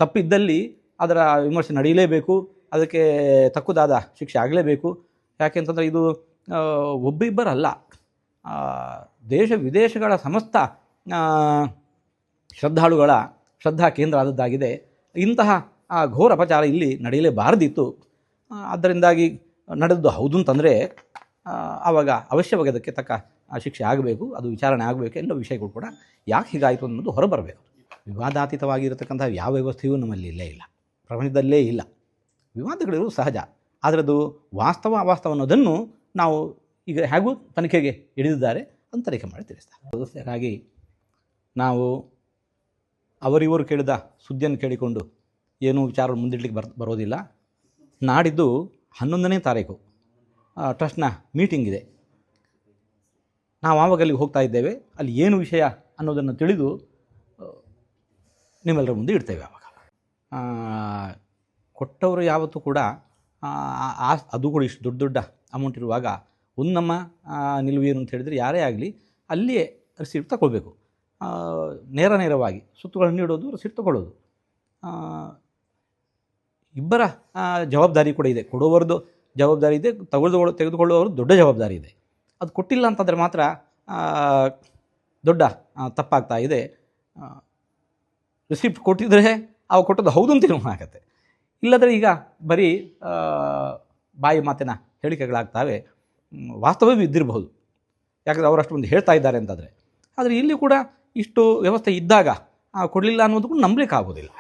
ತಪ್ಪಿದ್ದಲ್ಲಿ ಅದರ ವಿಮರ್ಶೆ ನಡೆಯಲೇಬೇಕು, ಅದಕ್ಕೆ ತಕ್ಕುದಾದ ಶಿಕ್ಷೆ ಆಗಲೇಬೇಕು. ಯಾಕೆಂತಂದರೆ ಇದು ಒಬ್ಬಿಬ್ಬರಲ್ಲ, ದೇಶ ವಿದೇಶಗಳ ಸಮಸ್ತ ಶ್ರದ್ಧಾಳುಗಳ ಶ್ರದ್ಧಾ ಕೇಂದ್ರ ಆದದ್ದಾಗಿದೆ. ಇಂತಹ ಘೋರ ಅಪಚಾರ ಇಲ್ಲಿ ನಡೆಯಲೇಬಾರದಿತ್ತು. ಆದ್ದರಿಂದಾಗಿ ನಡೆದು ಹೌದು ಅಂತಂದರೆ ಆವಾಗ ಅವಶ್ಯವಾಗಿ ಅದಕ್ಕೆ ತಕ್ಕ ಶಿಕ್ಷೆ ಆಗಬೇಕು, ಅದು ವಿಚಾರಣೆ ಆಗಬೇಕು ಎನ್ನುವ ವಿಷಯಗಳು ಕೂಡ ಯಾಕೆ ಹೀಗಾಯಿತು ಅನ್ನೋದು ಹೊರಬರಬೇಕು. ವಿವಾದಾತೀತವಾಗಿರತಕ್ಕಂಥ ಯಾವ ವ್ಯವಸ್ಥೆಯೂ ನಮ್ಮಲ್ಲಿ ಇಲ್ಲೇ ಇಲ್ಲ, ಪ್ರಪಂಚದಲ್ಲೇ ಇಲ್ಲ. ವಿವಾದಗಳಿರುವುದು ಸಹಜ, ಆದರೆ ಅದು ವಾಸ್ತವ ಅವಾಸ್ತವ ಅನ್ನೋದನ್ನು ನಾವು ಈಗ ಹೇಗೂ ತನಿಖೆಗೆ ಹಿಡಿದಿದ್ದಾರೆ ಅಂತ ತನಿಖೆ ಮಾಡಿ ತಿಳಿಸ್ತಾರೆ. ಸದಸ್ಯರಾಗಿ ನಾವು ಅವರಿವರು ಕೇಳಿದ ಸುದ್ದಿಯನ್ನು ಕೇಳಿಕೊಂಡು ಏನೂ ವಿಚಾರ ಮುಂದಿಡ್ಲಿಕ್ಕೆ ಬರೋದಿಲ್ಲ. ನಾಡಿದ್ದು 11ನೇ ತಾರೀಕು ಟ್ರಸ್ಟ್ನ ಮೀಟಿಂಗ್ ಇದೆ. ನಾವು ಆವಾಗ ಅಲ್ಲಿಗೆ ಹೋಗ್ತಾ ಇದ್ದೇವೆ. ಅಲ್ಲಿ ಏನು ವಿಷಯ ಅನ್ನೋದನ್ನು ತಿಳಿದು ನಿಮ್ಮೆಲ್ಲರ ಮುಂದೆ ಇಡ್ತೇವೆ. ಆವಾಗ ಕೊಟ್ಟವರು ಯಾವತ್ತೂ ಕೂಡ ಅದು ಕೂಡ ಇಷ್ಟು ದೊಡ್ಡ ದೊಡ್ಡ ಅಮೌಂಟ್ ಇರುವಾಗ ಒಂದು ನಮ್ಮ ನಿಲುವು ಏನು ಅಂತ ಹೇಳಿದರೆ, ಯಾರೇ ಆಗಲಿ ಅಲ್ಲಿಯೇ ರಿಸೀಟ್ ತಗೊಳ್ಬೇಕು. ನೇರವಾಗಿ ಸುತ್ತುಗಳನ್ನು ನೀಡೋದು, ರಿಸೀಟ್ ತಗೊಳ್ಳೋದು ಇಬ್ಬರ ಜವಾಬ್ದಾರಿ ಕೂಡ ಇದೆ. ಕೊಡುವವರದು ಜವಾಬ್ದಾರಿ ಇದೆ, ತೆಗೆದುಕೊಳ್ಳುವವರು ದೊಡ್ಡ ಜವಾಬ್ದಾರಿ ಇದೆ. ಅದು ಕೊಟ್ಟಿಲ್ಲ ಅಂತಂದರೆ ಮಾತ್ರ ದೊಡ್ಡ ತಪ್ಪಾಗ್ತಾ ಇದೆ. ರಿಸಿಪ್ಟ್ ಕೊಟ್ಟಿದ್ರೆ ಅವು ಕೊಟ್ಟದ್ದು ಹೌದು ಅಂತ ತೀರ್ಮಾನ ಆಗುತ್ತೆ. ಇಲ್ಲದ್ರೆ ಈಗ ಬರೀ ಬಾಯಿ ಮಾತಿನ ಹೇಳಿಕೆಗಳಾಗ್ತವೆ, ವಾಸ್ತವವೂ ಇದ್ದಿರಬಹುದು. ಯಾಕಂದರೆ ಅವರಷ್ಟು ಮಂದಿ ಹೇಳ್ತಾ ಇದ್ದಾರೆ ಅಂತಂದರೆ. ಆದರೆ ಇಲ್ಲಿ ಕೂಡ ಇಷ್ಟು ವ್ಯವಸ್ಥೆ ಇದ್ದಾಗ ಕೊಡಲಿಲ್ಲ ಅನ್ನೋದು ಕೂಡ ನಂಬಲಿಕ್ಕೆ ಆಗೋದಿಲ್ಲ.